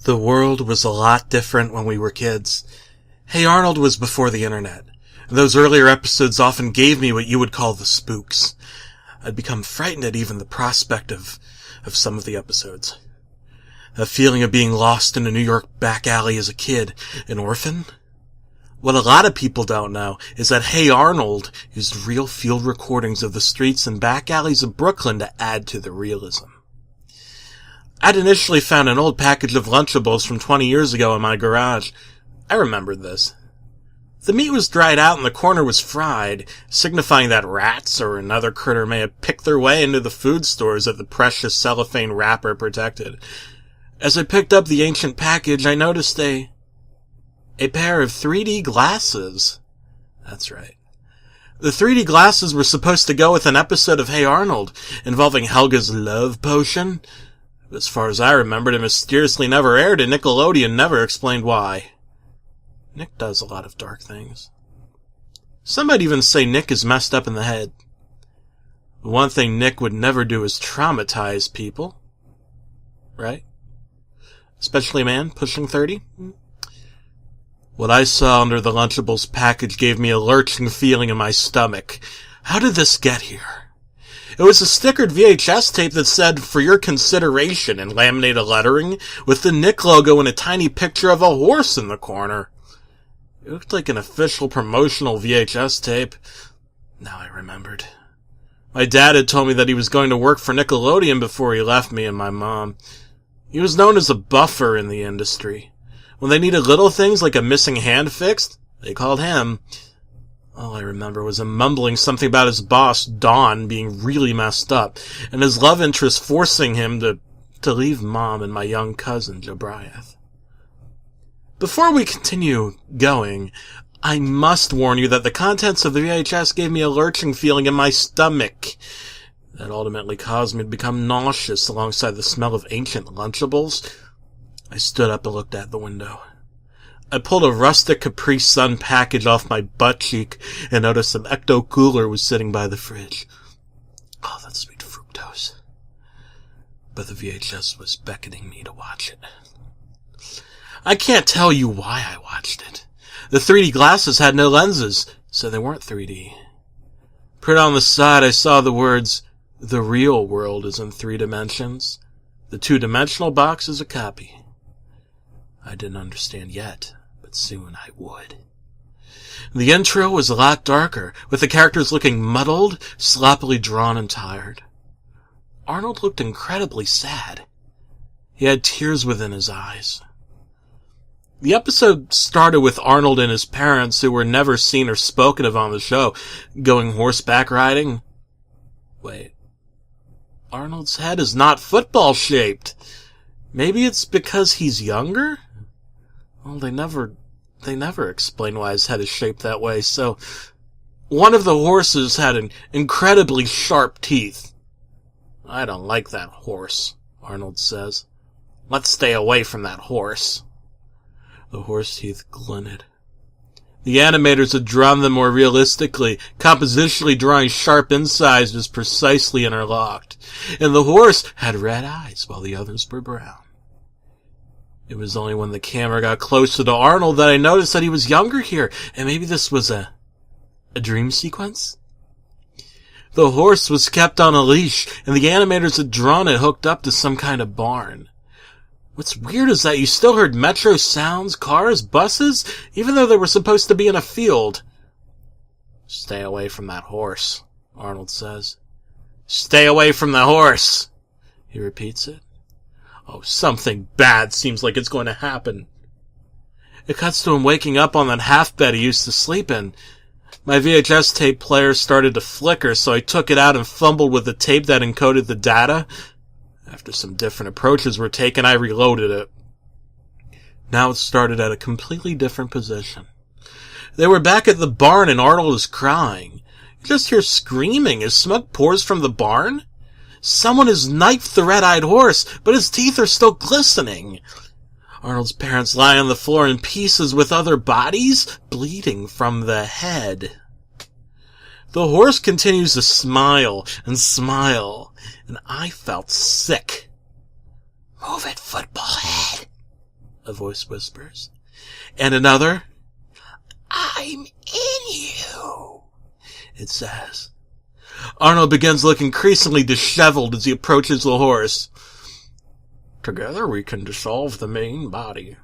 The world was a lot different when we were kids. Hey Arnold was before the internet. Those earlier episodes often gave me what you would call the spooks. I'd become frightened at even the prospect of some of the episodes. That feeling of being lost in a New York back alley as a kid, an orphan. What a lot of people don't know is that Hey Arnold used real field recordings of the streets and back alleys of Brooklyn to add to the realism. I'd initially found an old package of Lunchables from 20 years ago in my garage. I remembered this. The meat was dried out and the corner was fried, signifying that rats or another critter may have picked their way into the food stores that the precious cellophane wrapper protected. As I picked up the ancient package, I noticed a pair of 3D glasses. That's right. The 3D glasses were supposed to go with an episode of Hey Arnold, involving Helga's love potion. As far as I remembered, it mysteriously never aired, and Nickelodeon never explained why. Nick does a lot of dark things. Some might even say Nick is messed up in the head. The one thing Nick would never do is traumatize people. Right? Especially a man pushing 30. What I saw under the Lunchables package gave me a lurching feeling in my stomach. How did this get here? It was a stickered VHS tape that said, "For your consideration," in laminated lettering, with the Nick logo and a tiny picture of a horse in the corner. It looked like an official promotional VHS tape. Now I remembered. My dad had told me that he was going to work for Nickelodeon before he left me and my mom. He was known as a buffer in the industry. When they needed little things like a missing hand fixed, they called him. All I remember was him mumbling something about his boss, Don, being really messed up, and his love interest forcing him to leave Mom and my young cousin, Jobriath. Before we continue going, I must warn you that the contents of the VHS gave me a lurching feeling in my stomach that ultimately caused me to become nauseous alongside the smell of ancient Lunchables. I stood up and looked out the window. I pulled a rustic Capri Sun package off my butt cheek and noticed an Ecto Cooler was sitting by the fridge. Oh, that sweet fructose. But the VHS was beckoning me to watch it. I can't tell you why I watched it. The 3D glasses had no lenses, so they weren't 3D. Printed on the side, I saw the words, "The real world is in 3 dimensions. The 2-dimensional box is a copy." I didn't understand yet, but soon I would. The intro was a lot darker, with the characters looking muddled, sloppily drawn, and tired. Arnold looked incredibly sad. He had tears within his eyes. The episode started with Arnold and his parents, who were never seen or spoken of on the show, going horseback riding. Wait. Arnold's head is not football-shaped. Maybe it's because he's younger? Well, they never explain why his head is shaped that way, so one of the horses had an incredibly sharp teeth. "I don't like that horse," Arnold says. "Let's stay away from that horse." The horse teeth glinted. The animators had drawn them more realistically, compositionally drawing sharp incisors precisely interlocked, and the horse had red eyes while the others were brown. It was only when the camera got closer to Arnold that I noticed that he was younger here, and maybe this was a dream sequence? The horse was kept on a leash, and the animators had drawn it hooked up to some kind of barn. What's weird is that you still heard metro sounds, cars, buses, even though they were supposed to be in a field. "Stay away from that horse," Arnold says. "Stay away from the horse," he repeats it. Oh, something bad seems like it's going to happen. It cuts to him waking up on that half bed he used to sleep in. My VHS tape player started to flicker, so I took it out and fumbled with the tape that encoded the data. After some different approaches were taken, I reloaded it. Now it started at a completely different position. They were back at the barn and Arnold is crying. You just hear screaming as smoke pours from the barn. Someone has knifed the red-eyed horse, but his teeth are still glistening. Arnold's parents lie on the floor in pieces with other bodies, bleeding from the head. The horse continues to smile, and I felt sick. "Move it, football head," a voice whispers. And another, I'm in you, it says. Arnold begins looking increasingly disheveled as he approaches the horse. Together we can dissolve the main body.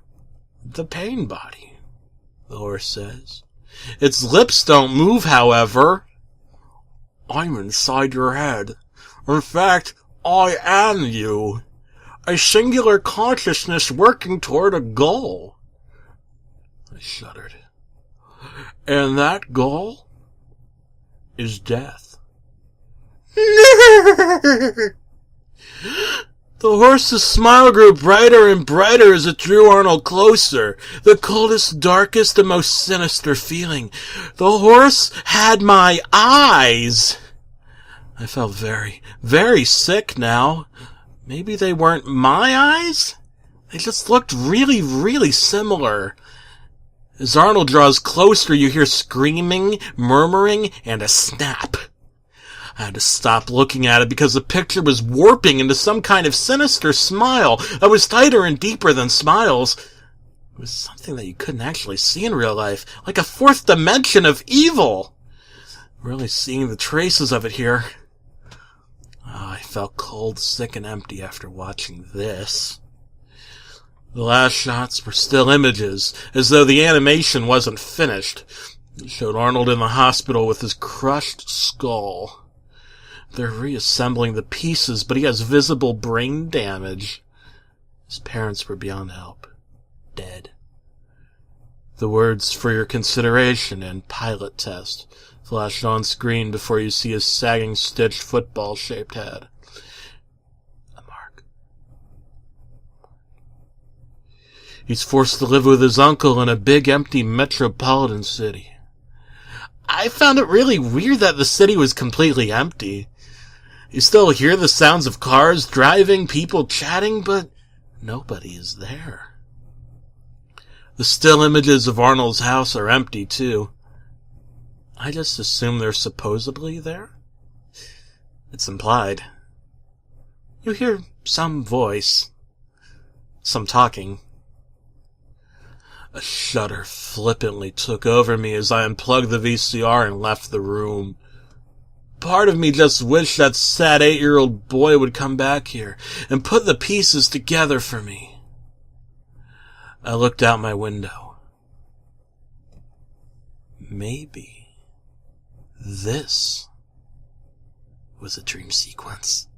The pain body, the horse says. Its lips don't move, however. I'm inside your head. In fact, I am you. A singular consciousness working toward a goal. I shuddered. And that goal is death. The horse's smile grew brighter and brighter as it drew Arnold closer. The coldest, darkest, and most sinister feeling. The horse had my eyes. I felt very, very sick now. Maybe they weren't my eyes? They just looked really, really similar. As Arnold draws closer, you hear screaming, murmuring, and a snap. I had to stop looking at it because the picture was warping into some kind of sinister smile that was tighter and deeper than smiles. It was something that you couldn't actually see in real life, like a fourth dimension of evil. Really seeing the traces of it here. Oh, I felt cold, sick, and empty after watching this. The last shots were still images, as though the animation wasn't finished. It showed Arnold in the hospital with his crushed skull. They're reassembling the pieces, but he has visible brain damage. His parents were beyond help. Dead. The words "for your consideration" and "pilot test" flashed on screen before you see his sagging, stitched, football-shaped head. A mark. He's forced to live with his uncle in a big, empty metropolitan city. I found it really weird that the city was completely empty. You still hear the sounds of cars driving, people chatting, but nobody is there. The still images of Arnold's house are empty, too. I just assume they're supposedly there. It's implied. You hear some voice, some talking. A shudder flippantly took over me as I unplugged the VCR and left the room. Part of me just wished that sad 8-year-old boy would come back here and put the pieces together for me. I looked out my window. Maybe this was a dream sequence.